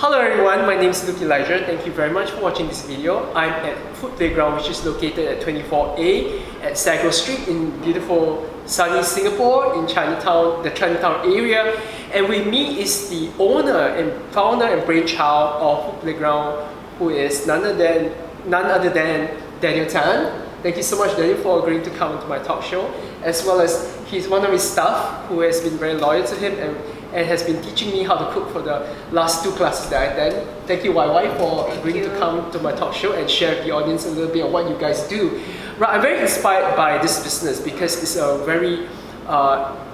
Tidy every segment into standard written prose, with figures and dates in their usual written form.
Hello everyone, my name is Luke Elijah. Thank you very much for watching this video. I'm at Food Playground, which is located at 24A at Sagro Street in beautiful sunny Singapore in Chinatown, the Chinatown area. And with me is the owner and founder and brainchild of Food Playground, who is none other than Daniel Tan. Thank you so much, Daniel, for agreeing to come to my talk show, as well as he's one of his staff who has been very loyal to him and has been teaching me how to cook for the last 2 classes that I attend. Thank you, YY, for agreeing to come to my talk show and share with the audience a little bit of what you guys do. Right, I'm very inspired by this business because it's a very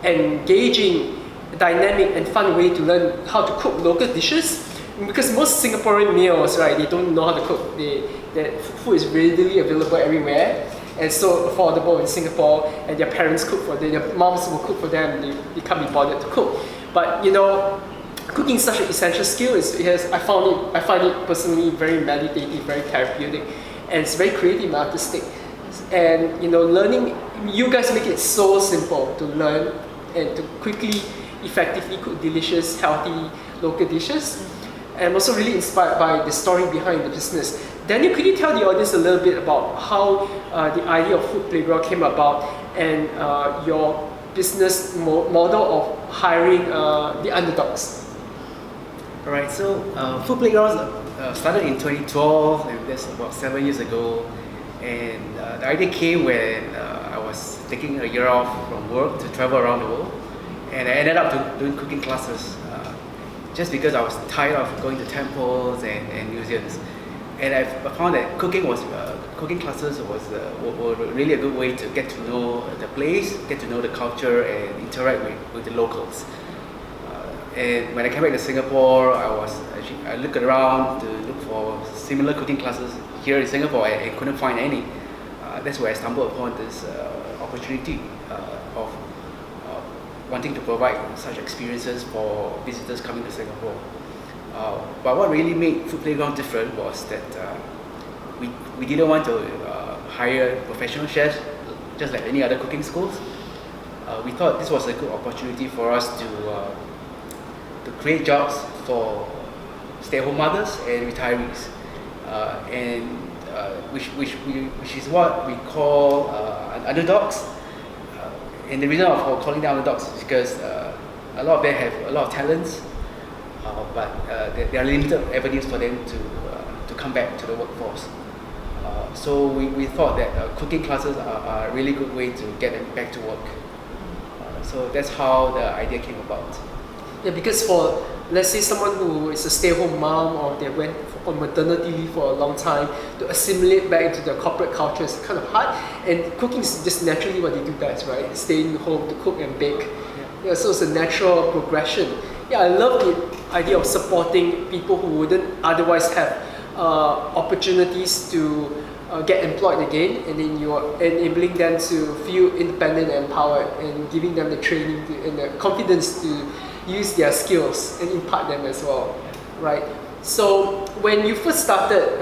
engaging, dynamic and fun way to learn how to cook local dishes. Because most Singaporean meals, right, they don't know how to cook. Their food is readily available everywhere and so affordable in Singapore, and their parents cook for them, their moms will cook for them, they can't be bothered to cook. But you know, cooking is such an essential skill. I find it personally very meditative, very therapeutic, and it's very creative and artistic. And you know, learning, you guys make it so simple to learn and to quickly, effectively cook delicious, healthy local dishes. And I'm also really inspired by the story behind the business. Daniel, could you tell the audience a little bit about how the idea of Food Playground came about and your business model of hiring the underdogs? Alright, so Food Playground started in 2012, and that's about 7 years ago. And the idea came when I was taking a year off from work to travel around the world. And I ended up doing cooking classes just because I was tired of going to temples and museums. And I found that cooking classes were really a good way to get to know the place, get to know the culture, and interact with the locals. And when I came back to Singapore, I looked around to look for similar cooking classes here in Singapore and couldn't find any. That's where I stumbled upon this opportunity of wanting to provide such experiences for visitors coming to Singapore. But what really made Food Playground different was that we didn't want to hire professional chefs just like any other cooking schools. We thought this was a good opportunity for us to create jobs for stay-at-home mothers and retirees, which is what we call underdogs. And the reason for calling them underdogs is because a lot of them have a lot of talents, but there are limited avenues for them to come back to the workforce. So we thought that cooking classes are a really good way to get them back to work. So that's how the idea came about. Yeah, because for, let's say, someone who is a stay-at-home mom or they went on maternity leave for a long time, to assimilate back into the corporate culture is kind of hard. And cooking is just naturally what they do best, right? Staying home to cook and bake. Yeah, so it's a natural progression. Yeah, I love the idea of supporting people who wouldn't otherwise have opportunities to get employed again, and then you're enabling them to feel independent and empowered and giving them the training and the confidence to use their skills and impart them as well, right? So when you first started,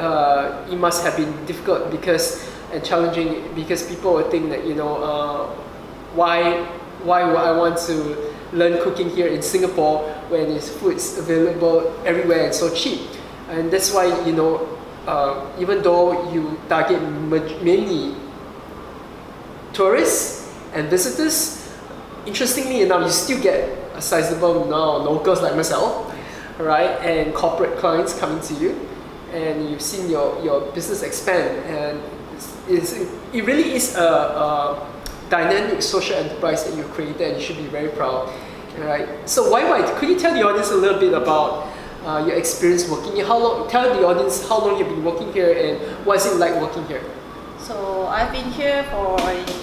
it must have been difficult and challenging because people would think that, you know, why would I want to learn cooking here in Singapore when its food is available everywhere and so cheap? And that's why, you know, even though you target mainly tourists and visitors, interestingly enough, you still get a sizable amount of locals like myself, right, and corporate clients coming to you, and you've seen your business expand, and it really is a dynamic social enterprise that you've created, and you should be very proud, right? So YY, could you tell the audience a little bit about your experience working here? Tell the audience how long you've been working here and what is it like working here? So I've been here for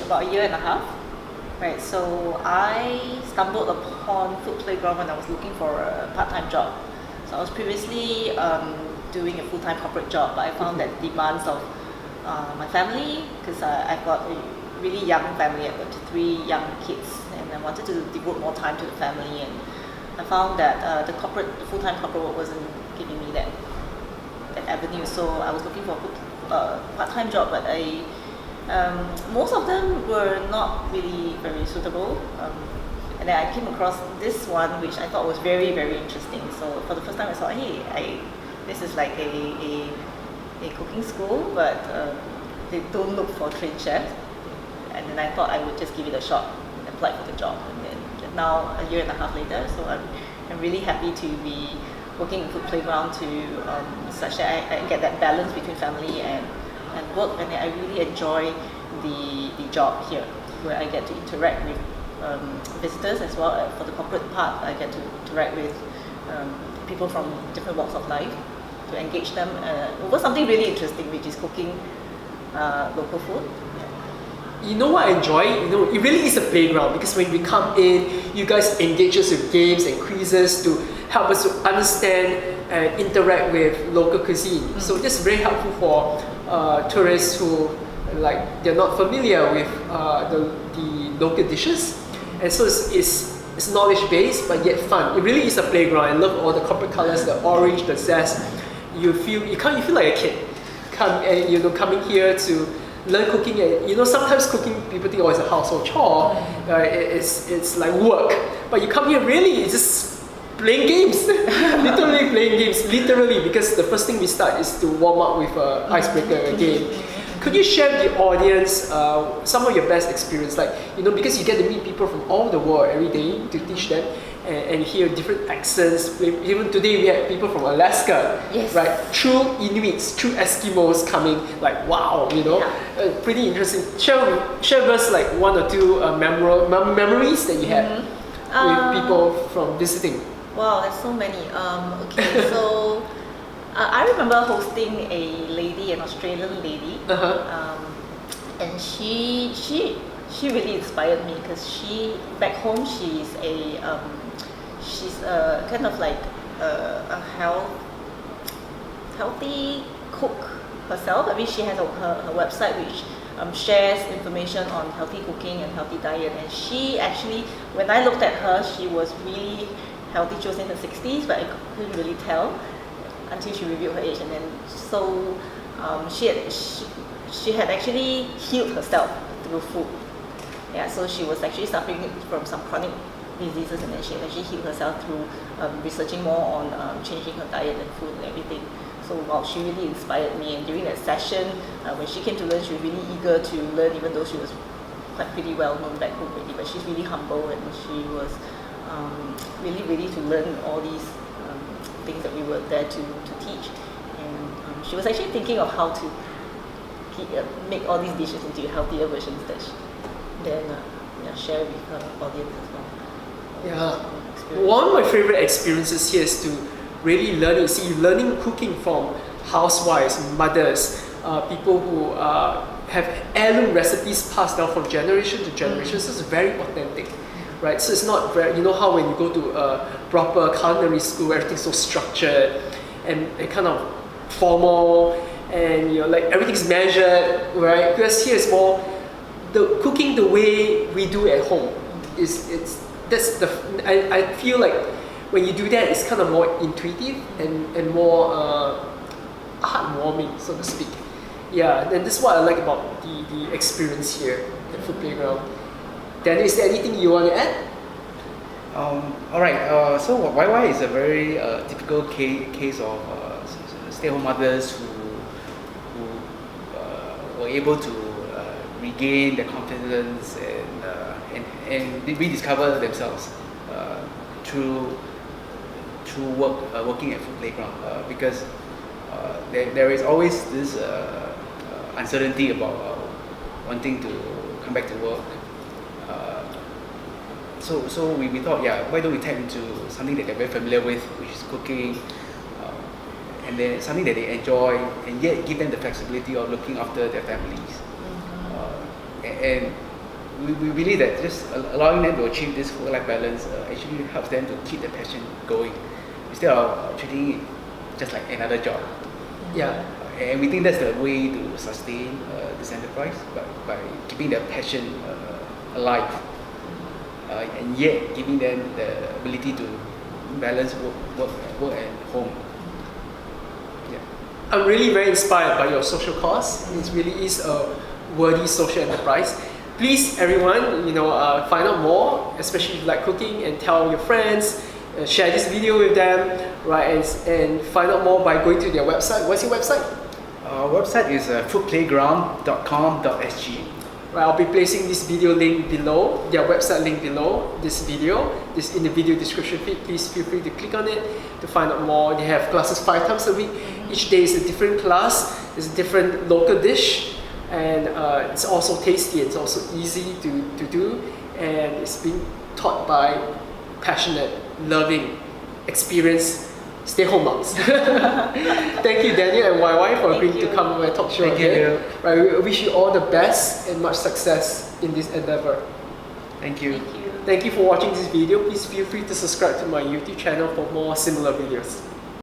about a year and a half. Right, so I stumbled upon Food Playground when I was looking for a part-time job. So I was previously doing a full-time corporate job, but I found that demands of my family, because I've got a really young family, I've got 3 young kids, and I wanted to devote more time to the family, and I found that the full-time corporate work wasn't giving me that avenue. So I was looking for a part-time job, but most of them were not really very suitable, and And then I came across this one, which I thought was very, very interesting. So for the first time, I thought, hey, this is like a cooking school, but they don't look for trained chefs. And then I thought I would just give it a shot and apply for the job. And then now, a year and a half later, so I'm really happy to be working in Food Playground to such that I get that balance between family and work, and I really enjoy the job here, where I get to interact with visitors as well. For the corporate part, I get to interact with people from different walks of life to engage them over something really interesting, which is cooking local food. You know what I enjoy? It really is a playground, because when we come in, you guys engage us with games and quizzes to help us to understand and interact with local cuisine. So this is very helpful for tourists who they're not familiar with the local dishes, and so it's knowledge based but yet fun. It really is a playground. I love all the corporate colors, the orange, the zest. You feel like a kid. Coming here to learn cooking, and sometimes cooking people think it's a household chore. It's like work, but you come here really it's just playing games, literally playing games, because the first thing we start is to warm up with an icebreaker game. Could you share with the audience some of your best experience, because you get to meet people from all the world every day to teach them and hear different accents. Even today we had people from Alaska, yes, right? True Inuits, true Eskimos coming, wow, pretty interesting. Share with us one or two memories that you had with people from visiting. Wow, there's so many. Okay, so I remember hosting a lady, an Australian lady, and she really inspired me, because back home she's a kind of like a healthy cook herself. I mean, she has her website which shares information on healthy cooking and healthy diet. And she actually, when I looked at her, she was really healthy. She was in her 60s, but I couldn't really tell until she revealed her age. And then so she had actually healed herself through food. Yeah, so she was actually suffering from some chronic diseases, and then she actually healed herself through researching more on changing her diet and food and everything. So wow, she really inspired me. And during that session, when she came to learn, she was really eager to learn, even though she was quite pretty well known back home already. But she's really humble, and she was really ready to learn all these things that we were there to teach. And she was actually thinking of how to make all these dishes into healthier versions that she then share with her audience as well. Yeah. One of my favorite experiences here is to really learning cooking from housewives, mothers, people who have heirloom recipes passed down from generation to generation. So it's very authentic, right? So it's not very, how when you go to a proper culinary school, everything's so structured and kind of formal, and everything's measured, right? Because here it's more the cooking the way we do at home. I feel like when you do that, it's kind of more intuitive and more heartwarming, so to speak. Yeah, and this is what I like about the experience here at Food Playground. Daniel, is there anything you want to add? All right. So YY is a very typical case of stay-at-home mothers who were able to regain their confidence and rediscover themselves through working at Food Playground, because there is always this uncertainty about wanting to come back to work. So we thought, why don't we tap into something that they're very familiar with, which is cooking, and then something that they enjoy, and yet give them the flexibility of looking after their families. And we believe that just allowing them to achieve this work-life balance actually helps them to keep the passion going, instead of treating it just like another job. Yeah. And we think that's the way to sustain this enterprise, by keeping their passion alive, and yet giving them the ability to balance work and home. Yeah. I'm really very inspired by your social cause. It really is a worthy social enterprise. Please, everyone, find out more, especially if you like cooking, and tell your friends, share this video with them, right? And find out more by going to their website. What's your website? Our website is foodplayground.com.sg. Right, I'll be placing this video link below, their website link below this video, this in the video description feed. Please feel free to click on it to find out more. They have classes 5 times a week. Each day is a different class, it's a different local dish, and it's also tasty, it's also easy to do, and it's being taught by passionate, loving, experienced stay-home moms. Thank you, Daniel and YY, for agreeing to come and talk show Thank again. you. Right, we wish you all the best and much success in this endeavor. Thank you. Thank you. Thank you for watching this video. Please feel free to subscribe to my YouTube channel for more similar videos.